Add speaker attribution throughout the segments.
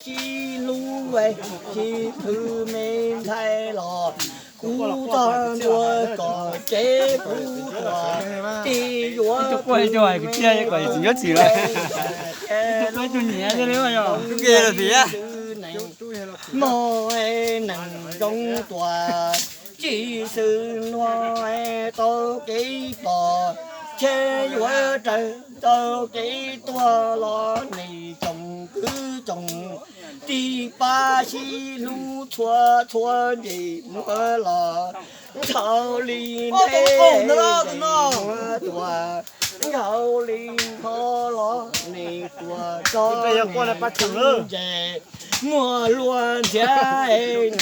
Speaker 1: 西路哎，西头门开了，古装我个这不过，地月
Speaker 2: 过去就係佢知啊，一個人自己住啦。過去年嘅了呀，都幾多時啊？
Speaker 1: 莫哎能中多，几十我哎都几多，千月挣都几多了，你种cứ种。第八西路错错的么了，草林黑么多，草林好了你多着你莫乱天你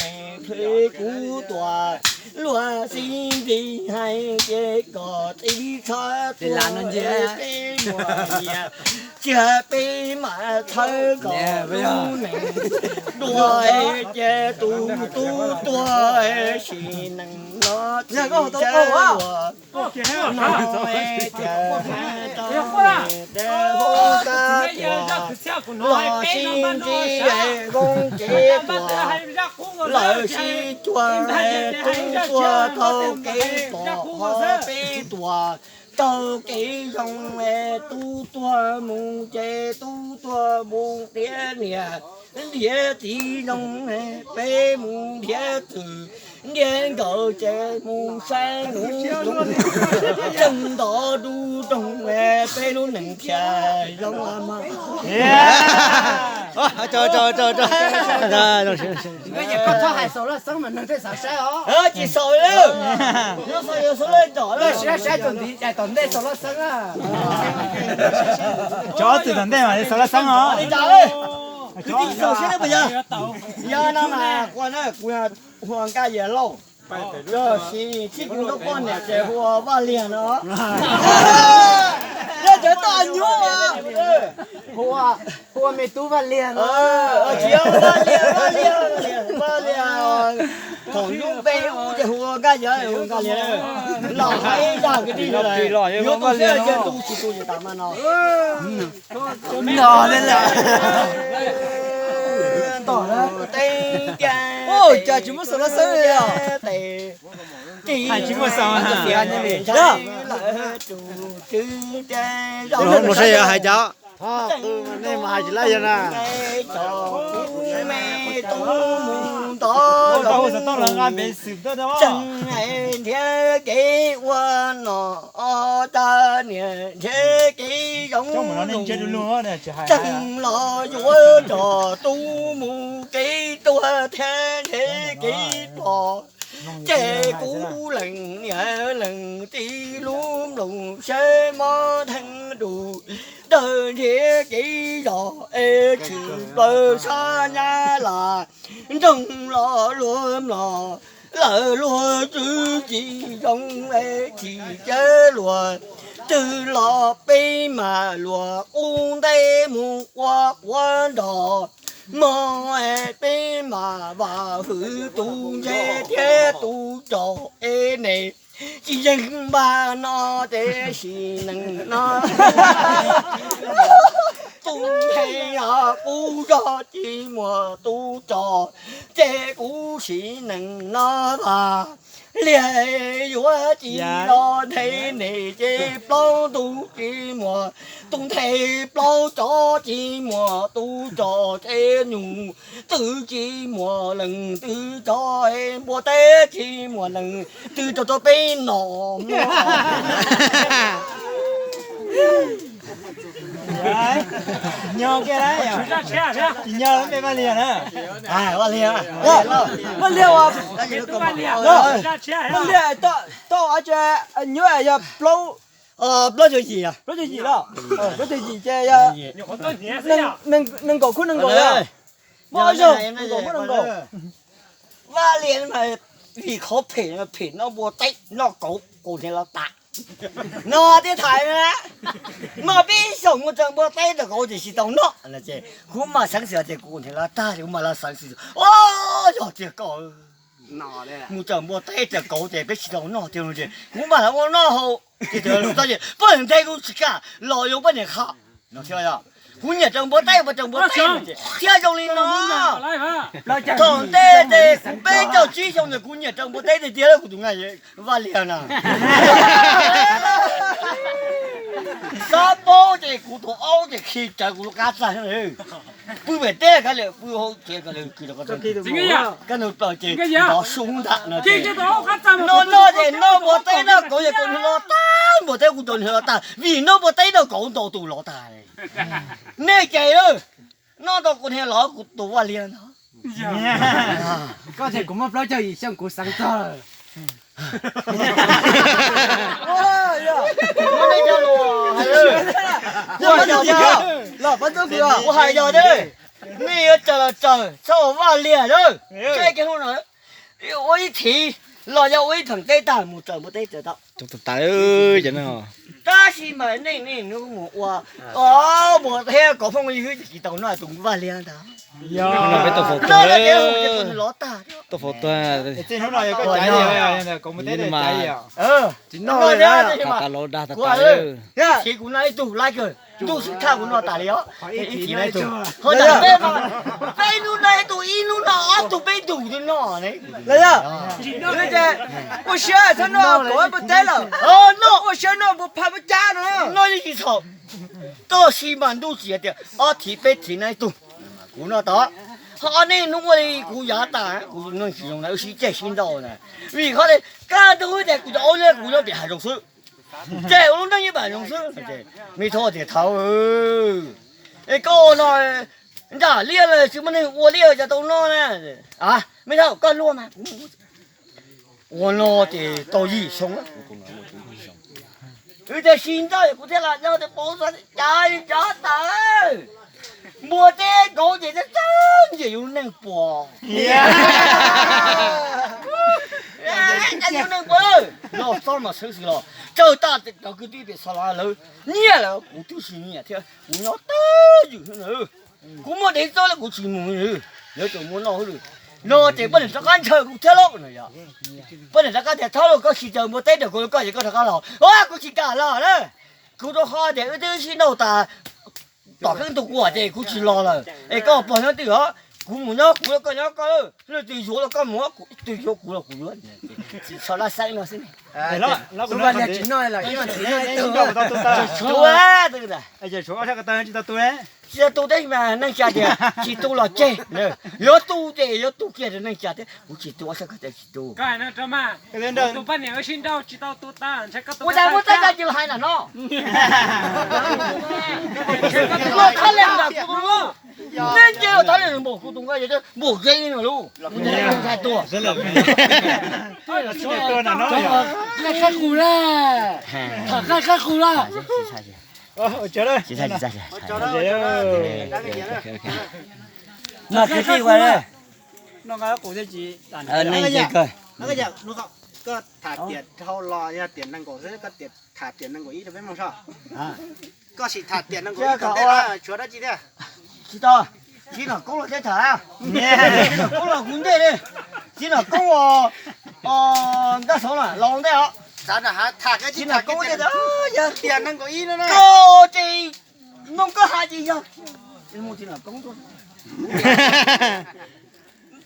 Speaker 1: 推古多。乱心的还这个地产多的莫呀，这被马草个路能多这多是能拿这个多，那这的我家多，乱心的公结多，老是多多头给多好被多。都给用哎，都多梦这都多梦点年，列地用哎，北梦列子，年高这梦山路中，正道路中哎，北路能天用啊嘛。
Speaker 2: 走，
Speaker 3: 你也不错，还收了什么能这啥事哦？
Speaker 1: 几收了，有收了找了。
Speaker 3: 谁种地在种地收了什啊？
Speaker 2: 找对等待嘛，你收了三啊？
Speaker 1: 你找嘞？你收现在不行，要那么我那我家也老。这是这工作半年，这我把脸了。这大牛啊！
Speaker 3: 我没读完脸了。
Speaker 1: 只把脸，同用背屋这我家也老还让个地来，有东西这东西打满了。
Speaker 2: 哪的了？
Speaker 1: 到了，
Speaker 2: 哦，这全部收了三了呀！
Speaker 1: 还
Speaker 2: 全部收了哈。
Speaker 1: 我
Speaker 2: 说也还叫。啊，那嘛就来人了。我是到人家没收到的哇。
Speaker 1: 真天给我拿大年天给用挣了月着都木给多天天给多。这古人年人的路路什么程度？等天给着吃了啥呀啦？挣了论了，了自己用起这乱。这老北马路公的木我着。莫爱被马哇和东街铁都找哎你，人把那的是能那，东黑呀不着寂寞都找，这故事能那吧。连月几了thấy你这包都寂寞，东thấy bao cho寂寞都cho thế nhung，tự寂寞lần tự cho em mua té寂寞lần tự cho bên nọ。nhau
Speaker 2: kia đấy, nhau nó bị liền à?
Speaker 1: À, liền à?
Speaker 2: Bắt liền à? Bắt liền, tao ở chơi nhớ là blow,
Speaker 1: blow cho gì à?
Speaker 2: blow cho gì đó? Blow cho gì chơi à? Nâng cổ nâng cổ à? Bao giờ? Nâng cổ.
Speaker 1: Và liền mà vì khó phê nó mua tay nó cổ thì nó tạ. Nó đi thái mà biết sống một trận bữa tay được có gì xí đâu nó là chứ cũng mà sáng sớm thì cũng thì là ta cũng mà là sáng sớm rồi chứ có
Speaker 3: 哪的？một
Speaker 1: trận bữa tay thì có thì biết xí đâu nó thì chứ cũng mà là nó hậu thì được lúc đó chứ bất能tay cũng cả lo用不能卡，能听到？姑娘整不带不整不带，天中里呢。
Speaker 4: 来吧，
Speaker 1: 同代的北郊吉祥的姑娘整不带的，第二个东西完了呢。啥包的骨头熬的去，这骨头干啥了？不会带个了，不好这个了，给这个这
Speaker 4: 这个呀，
Speaker 1: 跟着到这到松的那
Speaker 4: 这个都看咱们。
Speaker 1: 那的那不带那狗也狗是老大，不带骨头是老大，vì nó不带那狗都都老大嘞。那这了，那到骨头老骨头完了呢。
Speaker 3: có thể cũng một lối chơi gì xong cuộc sáng giờ
Speaker 1: 我那条路，我叫的，
Speaker 2: 老反正哥，
Speaker 1: 我还叫的，你要找了找，找完了了，这个后呢，我一提，老家我一疼带大，没找不带知道。
Speaker 5: tại ơi vậy nào
Speaker 1: 但是嘛，那我我睇嗰方面去知道那仲完了的，
Speaker 5: nó phải tổ phật
Speaker 1: 那个我就老大。
Speaker 5: tổ phật thôi
Speaker 2: trên hôm nay có trái gì vậy? Có một té để trái gì à?
Speaker 1: Nó ra
Speaker 5: cả lô đa thật
Speaker 1: quá
Speaker 5: tại
Speaker 1: ơi, thì cũng nói tụ lại cơ, tụ sự thao của nó tả lió, thì này tụ, họ đặt bên mà, bên nu này tụ in nu nó, tụ bên tụ thì nó đấy,
Speaker 2: 来呀，那这我学他那搞不得了，
Speaker 1: nó
Speaker 2: 我学那不怕不加呢。
Speaker 1: nó gì sao, đó xi măng都是的，thì bên thì này tụ, của nó đó. Họ này nó ngoài của giá ta, của nó sử dụng là sĩ chế sinh đâu này, vì họ này cả đôi này của nó này của nó bị hại rộng sư, chế ông nó như vậy rộng sư, mi thôi thì tháo cái cô nói, giả lia là chứ mà này uo lia cho tao nó này, à, mi thôi con luôn mà, uo nó thì tao gì sống á, cái cái sinh ra của thế là nhau thì bố ra trái chó tới. Mua té cổ gì nó trơn gì cũng năng bò. Anh cũng năng bò. Nó sao mà xử lo. Trời ta thì nó cứ đi để sao là lớn. Nhẹ là cũng tôi suy nhẹ thế. Cũng nó tớ gì nữa. Cũng muốn đến sao là cũng chỉ muốn nữa. Nhớ chỗ muốn nó rồi. Nó thì bất nó ăn chơi cũng thế lắm rồi à. Bất nó ăn thể thao có chỉ chờ mua té được có gì có thằng nào. Ôi cũng chỉ cả là đấy. Cũng đó hoa để cái thứ xin đâu ta. Tỏ cái tục của thì cũng chỉ lo là, ấy có bọn nó tự đó, cũng muốn nó có nó tùy số là có múa, tùy số cũng là cũng luôn, sau đó say nó xin.
Speaker 2: Nó
Speaker 3: số bạn nhà chính nói là cái bạn chính nói
Speaker 1: Số á, tức là,
Speaker 2: bây giờ số sao cái tên chúng ta tôi ấy.
Speaker 1: chỉ tu đấy mà năng trả tiền, chỉ tu là chơi, nhớ tu thì nhớ tu kia thì năng trả tiền, cũng chỉ tu sao cái chỉ tu.
Speaker 4: cái này cho mà,
Speaker 2: Cái lên đây.
Speaker 4: tụi bạn này ở trên đâu chỉ tao tụi ta, chắc các tụi
Speaker 1: Ủa sao muốn tất cả chỉ hai là nó. Nó thắt lên là cũng nó. Nên chơi thắt lên một cụ tung cái gì đó, một dây nữa luôn. Hai tua.
Speaker 2: Rất là số tôi là nó.
Speaker 3: cái khắc cù ra thật khắc cù ra
Speaker 2: Chờ đây.
Speaker 1: Chỉ sai.
Speaker 2: Chờ đây.
Speaker 1: Nó cái gì vậy đây?
Speaker 2: Nó có cụ thể gì?
Speaker 1: Nên chơi coi.
Speaker 3: nó cái dạng nó có thả tiền thao lò nha tiền năng cổ rất có tiền thả tiền năng cổ ít với mong sao có chỉ thả tiền năng cổ ít đây là chúa đó chị đây
Speaker 1: Chị to. Chỉ là công là thế thả à? Chỉ là công là cũng đây đi. Chỉ là công đã sống là lòng đây ạ.
Speaker 3: sao là hả thả cái
Speaker 1: Chỉ
Speaker 3: gì
Speaker 1: là
Speaker 3: thả
Speaker 1: công
Speaker 3: cái
Speaker 1: đây
Speaker 3: tiền
Speaker 1: đó.
Speaker 3: tiền năng cổ ít nữa này
Speaker 1: Cô chị nó có hai gì đâu. Chỉ là công thôi.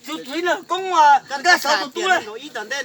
Speaker 1: Chỉ là công
Speaker 3: cái
Speaker 1: đã
Speaker 3: thả
Speaker 1: sống tụi
Speaker 3: tiền
Speaker 1: này.
Speaker 3: năng cổ ít tận đây